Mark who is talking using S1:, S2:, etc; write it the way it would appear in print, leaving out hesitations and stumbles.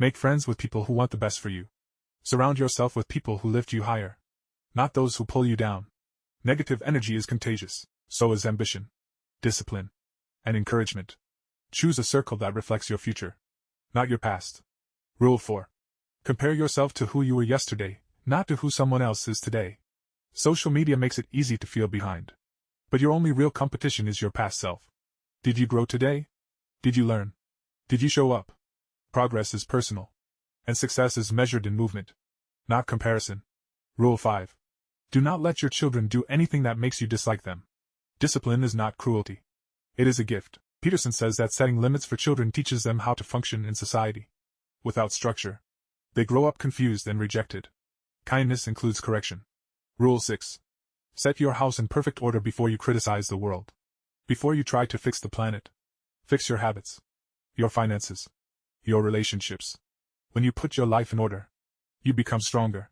S1: Make friends with people who want the best for you. Surround yourself with people who lift you higher, not those who pull you down. Negative energy is contagious, so is ambition, discipline, and encouragement. Choose a circle that reflects your future, not your past. Rule 4. Compare yourself to who you were yesterday, not to who someone else is today. Social media makes it easy to feel behind. But your only real competition is your past self. Did you grow today? Did you learn? Did you show up? Progress is personal, and success is measured in movement, not comparison. Rule 5. Do not let your children do anything that makes you dislike them. Discipline is not cruelty. It is a gift. Peterson says that setting limits for children teaches them how to function in society. Without structure, they grow up confused and rejected. Kindness includes correction. Rule 6. Set your house in perfect order before you criticize the world. Before you try to fix the planet, fix your habits, your finances, your relationships. When you put your life in order, you become stronger.